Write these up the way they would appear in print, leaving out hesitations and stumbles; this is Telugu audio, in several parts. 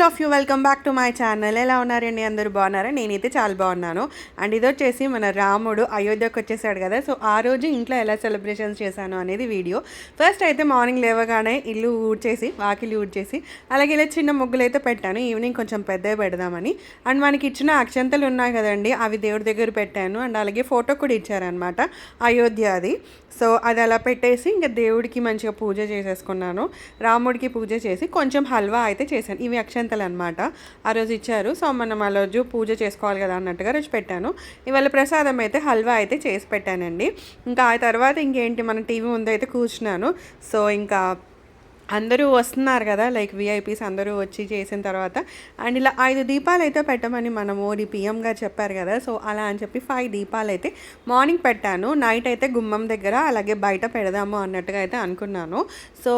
Of you welcome back to my channel. ఎలా ఉన్నారండి? అందరూ బాగున్నారా? నేనైతే చాలా బాగున్నాను. అండ్ ఇది వచ్చేసి మన రాముడు అయోధ్యకు వచ్చేసాడు కదా. సో ఆ రోజు ఇంట్లో ఎలా సెలబ్రేషన్స్ చేశాను అనేది వీడియో. ఫస్ట్ అయితే మార్నింగ్ లేవగానే ఇల్లు ఊడ్చేసి వాకిలి ఊడ్చేసి అలాగే ఇలా చిన్న ముగ్గులు అయితే పెట్టాను. ఈవినింగ్ కొంచెం పెద్దగా పెడదామని. అండ్ మనకి ఇచ్చిన అక్షంతలు ఉన్నాయి కదండి, అవి దేవుడి దగ్గర పెట్టాను. అండ్ అలాగే ఫోటో కూడా ఇచ్చారనమాట అయోధ్య అది. సో అది అలా పెట్టేసి ఇంకా దేవుడికి మంచిగా పూజ చేసేసుకున్నాను. రాముడికి పూజ చేసి కొంచెం హల్వా అయితే చేశాను. ఇవి అక్షంతలు అనమాట, ఆ రోజు ఇచ్చారు. సో మనం ఆ రోజు పూజ చేసుకోవాలి కదా అన్నట్టుగా రోజు పెట్టాను. ఇవాళ ప్రసాదం అయితే హల్వా అయితే చేసి పెట్టానండి. ఇంకా ఆ తర్వాత ఇంకేంటి, మన టీవీ ముందు అయితే కూర్చున్నాను. సో ఇంకా అందరూ వస్తున్నారు కదా, లైక్ విఐపీస్ అందరూ వచ్చి చేసిన తర్వాత అండ్ ఇలా 5 దీపాలు అయితే పెట్టమని మన మోడీ పిఎం గారు చెప్పారు కదా. సో అలా అని చెప్పి 5 దీపాలు అయితే మార్నింగ్ పెట్టాను. నైట్ అయితే గుమ్మం దగ్గర అలాగే బయట పెడదాము అన్నట్టుగా అయితే అనుకున్నాను. సో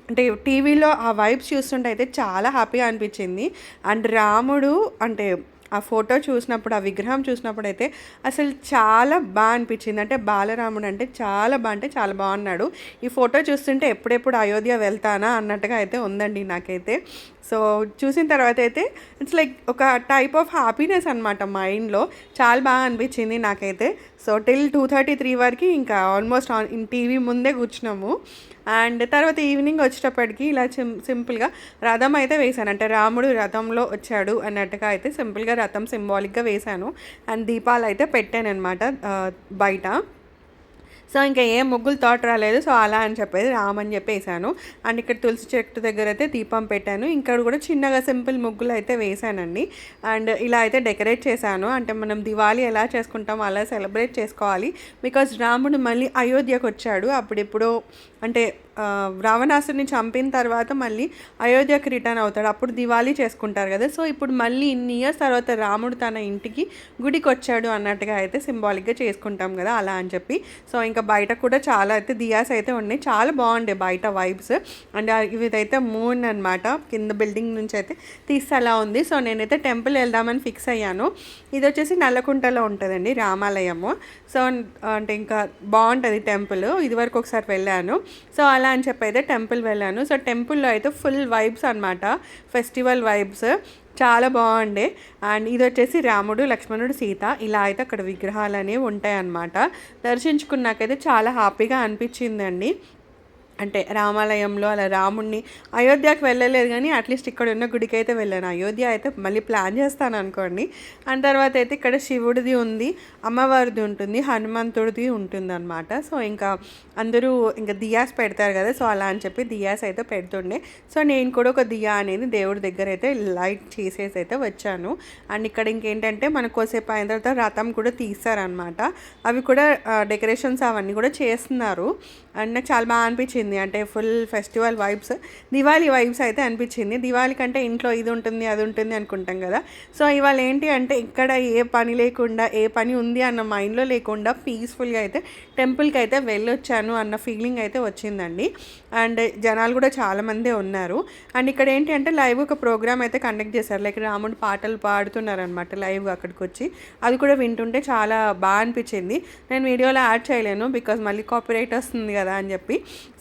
అంటే టీవీలో ఆ వైబ్స్ చూస్తుంటే అయితే చాలా హ్యాపీగా అనిపించింది. అండ్ రాముడు అంటే ఆ ఫోటో చూసినప్పుడు, ఆ విగ్రహం చూసినప్పుడు అయితే అసలు చాలా బాగా అనిపించింది. అంటే బాలరాముడు అంటే చాలా బాగున్నాడు. ఈ ఫోటో చూస్తుంటే ఎప్పుడెప్పుడు అయోధ్య వెళ్తానా అన్నట్టుగా అయితే ఉందండి నాకైతే. సో చూసిన తర్వాత అయితే ఇట్స్ లైక్ ఒక టైప్ ఆఫ్ హ్యాపీనెస్ అనమాట మైండ్లో. చాలా బాగా అనిపించింది నాకైతే. సో టిల్ 2:33 వరకు ఇంకా ఆల్మోస్ట్ టీవీ ముందే కూర్చున్నాము. అండ్ తర్వాత ఈవినింగ్ వచ్చేటప్పటికి ఇలా సింపుల్గా రథం అయితే వేశాను. అంటే రాముడు రథంలో వచ్చాడు అన్నట్టుగా అయితే సింపుల్గా రథం సింబాలిక్గా వేశాను. అండ్ దీపాలు అయితే పెట్టాను అనమాట బయట. సో ఇంకా ఏం ముగ్గులు థాట్ రాలేదు. సో అలా అని చెప్పేసి రామని చెప్పేసాను. అండ్ ఇక్కడ తులసి చెట్టు దగ్గర అయితే దీపం పెట్టాను. ఇక్కడ కూడా చిన్నగా సింపుల్ ముగ్గులు అయితే వేసానండి. అండ్ ఇలా అయితే డెకరేట్ చేశాను. అంటే మనం దివాళీ ఎలా చేసుకుంటామో అలా సెలబ్రేట్ చేసుకోవాలి. బికాజ్ రాముడు మళ్ళీ అయోధ్యకు వచ్చాడు. అప్పుడెప్పుడో అంటే రావణాసుని చంపిన తర్వాత మళ్ళీ అయోధ్యకు రిటర్న్ అవుతాడు. అప్పుడు దివాళీ చేసుకుంటారు కదా. సో ఇప్పుడు మళ్ళీ ఇన్ని ఇయర్స్ తర్వాత రాముడు తన ఇంటికి గుడికి వచ్చాడు అన్నట్టుగా అయితే సింబాలిక్గా చేసుకుంటాం కదా, అలా అని చెప్పి. సో ఇంకా బయట కూడా చాలా అయితే దియాస్ అయితే ఉన్నాయి. చాలా బాగుండే బయట వైబ్స్. అండ్ ఇదైతే మూన్ అనమాట, కింద బిల్డింగ్ నుంచి అయితే తీస్తే అలా ఉంది. సో నేనైతే టెంపుల్ వెళ్దామని ఫిక్స్ అయ్యాను. ఇది వచ్చేసి నల్లకుంటలో ఉంటుందండి రామాలయము. సో అంటే ఇంకా బాగుంటుంది టెంపుల్. ఇదివరకు ఒకసారి వెళ్ళాను. సో అలా అని చెప్పి అయితే టెంపుల్ వెళ్ళాను. సో టెంపుల్లో అయితే ఫుల్ వైబ్స్ అనమాట, ఫెస్టివల్ వైబ్స్ చాలా బాగుండే. అండ్ ఇది వచ్చేసి రాముడు, లక్ష్మణుడు, సీత ఇలా అయితే అక్కడ విగ్రహాలు అనేవి ఉంటాయి అన్నమాట. దర్శించుకున్నాకైతే చాలా హ్యాపీగా అనిపించిందండి. అంటే రామాలయంలో అలా రాముడిని, అయోధ్యకు వెళ్ళలేదు కానీ అట్లీస్ట్ ఇక్కడ ఉన్న గుడికి అయితే వెళ్ళాను. అయోధ్య అయితే మళ్ళీ ప్లాన్ చేస్తాను అనుకోండి. అండ్ తర్వాత అయితే ఇక్కడ శివుడిది ఉంది, అమ్మవారిది ఉంటుంది, హనుమంతుడిది ఉంటుంది అనమాట. సో ఇంకా అందరూ ఇంకా దియాస్ పెడతారు కదా. సో అలా అని చెప్పి దియాస్ అయితే పెడుతుండే. సో నేను కూడా ఒక దియా అనేది దేవుడి దగ్గర అయితే లైట్ చేసేసి అయితే వచ్చాను. అండ్ ఇక్కడ ఇంకేంటంటే మనకు కోసేపు అయిన తర్వాత రథం కూడా తీస్తారనమాట. అవి కూడా డెకరేషన్స్ అవన్నీ కూడా చేస్తున్నారు. అండ్ నాకు చాలా బాగా అనిపించింది. అంటే full festival vibes, Diwali vibes అయితే అనిపించింది. దివాళీ కంటే ఇంట్లో ఇది ఉంటుంది అది ఉంటుంది అనుకుంటాం కదా. సో ఇవాళ ఏంటి అంటే ఇక్కడ ఏ పని లేకుండా, ఏ పని ఉంది అన్న మైండ్లో లేకుండా పీస్ఫుల్గా అయితే టెంపుల్కి అయితే వెళ్ళొచ్చాను అన్న ఫీలింగ్ అయితే వచ్చిందండి. అండ్ జనాలు కూడా చాలామందే ఉన్నారు. అండ్ ఇక్కడ ఏంటి అంటే లైవ్ ఒక ప్రోగ్రామ్ అయితే కండక్ట్ చేశారు. లైక్ రాముడు పాటలు పాడుతున్నారనమాట లైవ్గా అక్కడికి వచ్చి. అది కూడా వింటుంటే చాలా బాగా అనిపించింది. నేను వీడియోలో యాడ్ చేయలేను బికాజ్ మళ్ళీ కాపీరైట్ వస్తుంది కదా అని చెప్పి.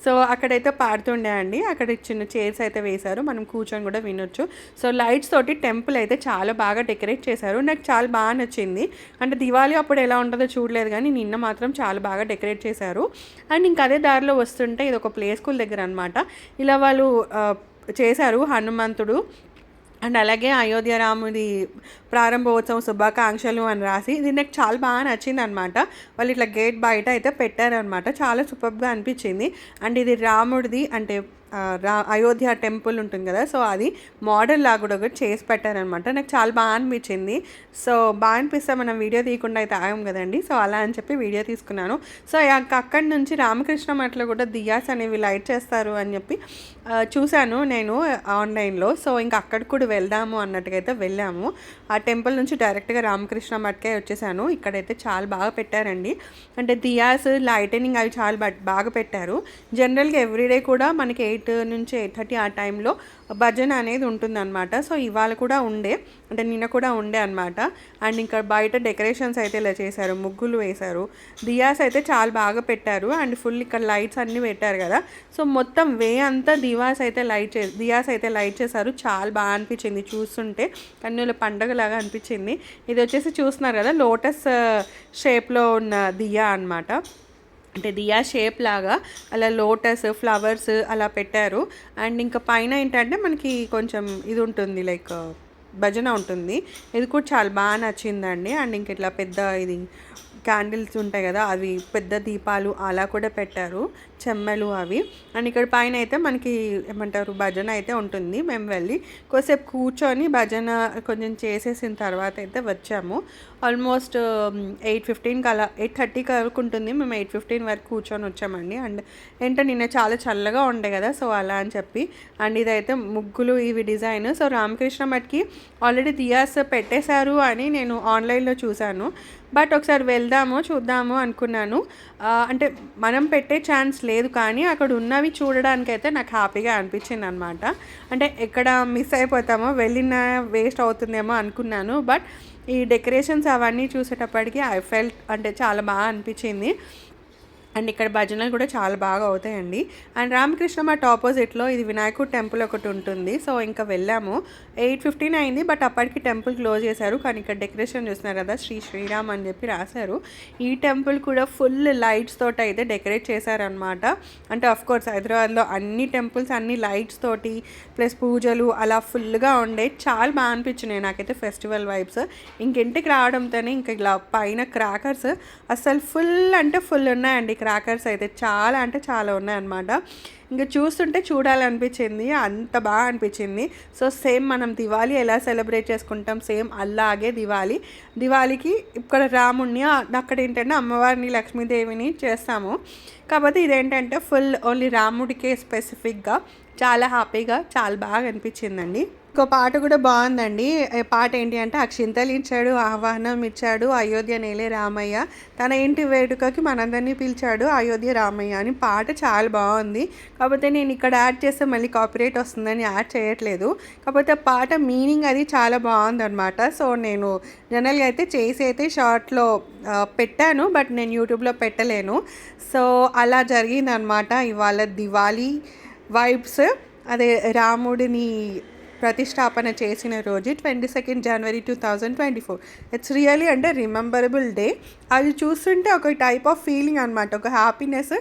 సో అక్కడైతే పాడుతుండే అండి. అక్కడ చిన్న చైర్స్ అయితే వేశారు, మనం కూర్చొని కూడా వినొచ్చు. సో లైట్స్ తోటి టెంపుల్ అయితే చాలా బాగా డెకరేట్ చేశారు. నాకు చాలా బాగా నచ్చింది. అంటే దివాళీ అప్పుడు ఎలా ఉంటుందో చూడలేదు కానీ నిన్న మాత్రం చాలా బాగా డెకరేట్ చేశారు. అండ్ ఇంకా అదే దారిలో వస్తుంటే ఇది ఒక ప్లే స్కూల్ దగ్గర అనమాట. ఇలా వాళ్ళు చేశారు హనుమంతుడు అండ్ అలాగే అయోధ్య రాముడి ప్రారంభోత్సవం శుభాకాంక్షలు అని రాసి. ఇది నాకు చాలా బాగా నచ్చింది అనమాట. వాళ్ళు ఇట్లా గేట్ బయట అయితే పెట్టారనమాట. చాలా సూపర్గా అనిపించింది. అండ్ ఇది రాముడిది అంటే అయోధ్య టెంపుల్ ఉంటుంది కదా. సో అది మోడల్ లాగా కూడా ఒకటి చేసి పెట్టారనమాట. నాకు చాలా బాగా అనిపించింది. సో బాగా అనిపిస్తే మనం వీడియో తీయకుండా అయితే ఆగాం కదండి. సో అలా అని చెప్పి వీడియో తీసుకున్నాను. సో అక్కడి నుంచి రామకృష్ణ మఠంలో కూడా దియాస్ అనేవి లైట్ చేస్తారు అని చెప్పి చూశాను నేను ఆన్లైన్లో. సో ఇంకా అక్కడికి కూడా వెళ్దాము అన్నట్టుగా అయితే వెళ్ళాము. ఆ టెంపుల్ నుంచి డైరెక్ట్గా రామకృష్ణ మఠకే వచ్చేసాను. ఇక్కడైతే చాలా బాగా పెట్టారండి. అంటే దియాస్ లైటనింగ్ అవి చాలా బాగా పెట్టారు. జనరల్గా ఎవ్రీడే కూడా మనకి 8 8 నుంచి 8:30 ఆ టైంలో భజన అనేది ఉంటుందన్నమాట. సో ఇవాళ కూడా ఉండే, అంటే నిన్న కూడా ఉండే అనమాట. అండ్ ఇంకా బయట డెకరేషన్స్ అయితే ఇలా చేశారు, ముగ్గులు వేశారు, దియాస్ అయితే చాలా బాగా పెట్టారు. అండ్ ఫుల్ ఇక్కడ లైట్స్ అన్నీ పెట్టారు కదా, సో మొత్తం వే అంతా దియాస్ అయితే లైట్ చేశారు. చాలా బాగా అనిపించింది చూస్తుంటే, కన్నుల పండగలాగా అనిపించింది. ఇది వచ్చేసి చూస్తున్నారు కదా, లోటస్ షేప్లో ఉన్న దియా అనమాట. అంటే దియా షేప్ లాగా అలా లోటస్ ఫ్లవర్స్ అలా పెట్టారు. అండ్ ఇంకా పైన ఏంటంటే మనకి కొంచెం ఇది ఉంటుంది, లైక్ భజన ఉంటుంది. ఇది కూడా చాలా బాగా నచ్చిందండి. అండ్ ఇంక ఇట్లా పెద్ద ఇది క్యాండిల్స్ ఉంటాయి కదా, అవి పెద్ద దీపాలు అలా కూడా పెట్టారు, చెమ్మెలు అవి. అండ్ ఇక్కడ పైన అయితే మనకి ఏమంటారు భజన అయితే ఉంటుంది. మేము వెళ్ళి కొద్దిసేపు కూర్చొని భజన కొంచెం చేసేసిన తర్వాత అయితే వచ్చాము. ఆల్మోస్ట్ 8:15 అలా 8:30 వరకు ఉంటుంది. మేము 8:15 వరకు కూర్చొని వచ్చామండి. అండ్ ఏంటో నిన్న చాలా చల్లగా ఉండే కదా, సో అలా అని చెప్పి. అండ్ ఇదైతే ముగ్గులు ఇవి డిజైన్. సో రామకృష్ణ మట్కి ఆల్రెడీ దియాస్ పెట్టేశారు అని నేను ఆన్లైన్లో చూశాను. బట్ ఒకసారి వెళ్దాము చూద్దాము అనుకున్నాను. అంటే మనం పెట్టే ఛాన్స్ లేదు, కానీ అక్కడ ఉన్నవి చూడడానికైతే నాకు హ్యాపీగా అనిపించింది అనమాట. అంటే ఎక్కడ మిస్ అయిపోతామో, వెళ్ళిన వేస్ట్ అవుతుందేమో అనుకున్నాను. బట్ ఈ డెకరేషన్స్ అవన్నీ చూసేటప్పటికి ఐ ఫెల్ట్ అంటే చాలా బాగా అనిపించింది. అండ్ ఇక్కడ భజనలు కూడా చాలా బాగా అవుతాయండి. అండ్ రామకృష్ణ మఠ్ ఆపోజిట్లో ఇది వినాయకుడు టెంపుల్ ఒకటి ఉంటుంది. సో ఇంకా వెళ్ళాము. 8:15 అయింది, బట్ అప్పటికి టెంపుల్ క్లోజ్ చేశారు. కానీ ఇక్కడ డెకరేషన్ చూస్తున్నారు కదా, శ్రీరామ్ అని చెప్పి రాశారు. ఈ టెంపుల్ కూడా ఫుల్ లైట్స్ తోటి అయితే డెకరేట్ చేశారనమాట. అంటే ఆఫ్కోర్స్ హైదరాబాద్లో అన్ని టెంపుల్స్ అన్ని లైట్స్ తోటి ప్లస్ పూజలు అలా ఫుల్గా ఉండే, చాలా బాగా అనిపించినాయి నాకైతే ఫెస్టివల్ వైబ్స్. ఇంటికి రావడంతోనే ఇంకా ఇలా పైన క్రాకర్స్ అసలు ఫుల్ అంటే ఫుల్ ఉన్నాయండి. క్రాకర్స్ అయితే చాలా అంటే చాలా ఉన్నాయన్నమాట. ఇంకా చూస్తుంటే చూడాలనిపించింది, అంత బాగా అనిపించింది. సో సేమ్ మనం దివాళీ ఎలా సెలబ్రేట్ చేసుకుంటాం, సేమ్ అలాగే దివాళీకి ఇక్కడ రాముణ్ణి, అక్కడ ఏంటంటే అమ్మవారిని లక్ష్మీదేవిని చేస్తాము. కాకపోతే ఇదేంటంటే ఫుల్ ఓన్లీ రాముడికే స్పెసిఫిక్గా చాలా హ్యాపీగా చాలా బాగా అనిపించిందండి. ఇంకో పాట కూడా బాగుందండి. పాట ఏంటి అంటే, అక్షింతలు ఇచ్చాడు ఆహ్వానం ఇచ్చాడు అయోధ్య నేలే రామయ్య, తన ఇంటి వేడుకకి మనందరినీ పిలిచాడు అయోధ్య రామయ్య అని పాట చాలా బాగుంది. కాకపోతే నేను ఇక్కడ యాడ్ చేస్తే మళ్ళీ కాపీరైట్ వస్తుందని యాడ్ చేయట్లేదు. కాకపోతే పాట మీనింగ్ అది చాలా బాగుందన్నమాట. సో నేను జనరల్గా అయితే చేసి అయితే షార్ట్లో పెట్టాను, బట్ నేను యూట్యూబ్లో పెట్టలేను. సో అలా జరిగిందనమాట ఇవాళ దివాళీ వైబ్స్. అదే రాముడిని ప్రతిష్టాపన చేసిన రోజు 22 జనవరి 2024. ఇట్స్ రియలీ అంటే రిమెంబరబుల్ డే. అది చూస్తుంటే ఒక టైప్ ఆఫ్ ఫీలింగ్ అనమాట, ఒక హ్యాపీనెస్.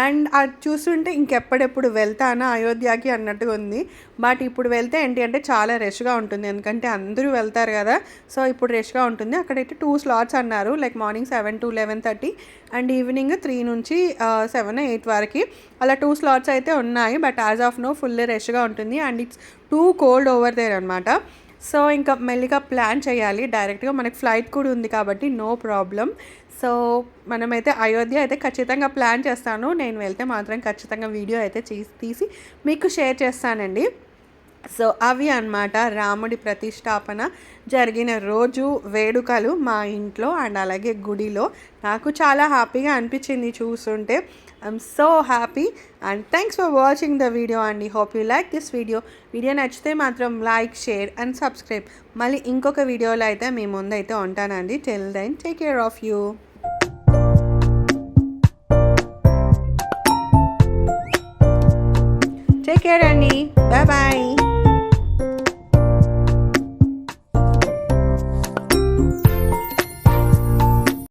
అండ్ అది చూస్తుంటే ఇంకెప్పుడెప్పుడు వెళ్తానా అయోధ్యకి అన్నట్టుగా ఉంది. బట్ ఇప్పుడు వెళ్తే ఏంటి అంటే చాలా రష్గా ఉంటుంది, ఎందుకంటే అందరూ వెళ్తారు కదా. సో ఇప్పుడు రష్గా ఉంటుంది. అక్కడైతే 2 స్లాట్స్ అన్నారు, like morning 7 to 11:30 and evening 3 నుంచి 7, 8 వరకు అలా 2 స్లాట్స్ అయితే ఉన్నాయి. But as of now full రష్గా ఉంటుంది. And it's too cold over there అనమాట. సో ఇంకా మెల్లిగా ప్లాన్ చేయాలి. డైరెక్ట్గా మనకి ఫ్లైట్ కూడా ఉంది కాబట్టి నో ప్రాబ్లం. సో మనమైతే అయోధ్య అయితే ఖచ్చితంగా ప్లాన్ చేస్తాను. నేను వెళ్తే మాత్రం ఖచ్చితంగా వీడియో అయితే తీసి మీకు షేర్ చేస్తానండి. సో అవి అన్నమాట రాముడి ప్రతిష్టాపన జరిగిన రోజు వేడుకలు మా ఇంట్లో అండ్ అలాగే గుడిలో. నాకు చాలా హ్యాపీగా అనిపించింది చూస్తుంటే. I'm so happy and thanks for watching the video అండి. Hope you like this video నచ్చితే మాత్రం లైక్, షేర్ అండ్ సబ్స్క్రైబ్. మళ్ళీ ఇంకొక వీడియోలో అయితే మీ ముందైతే ఉంటానండి. Till then take care of you. Take care అండి. Bye bye.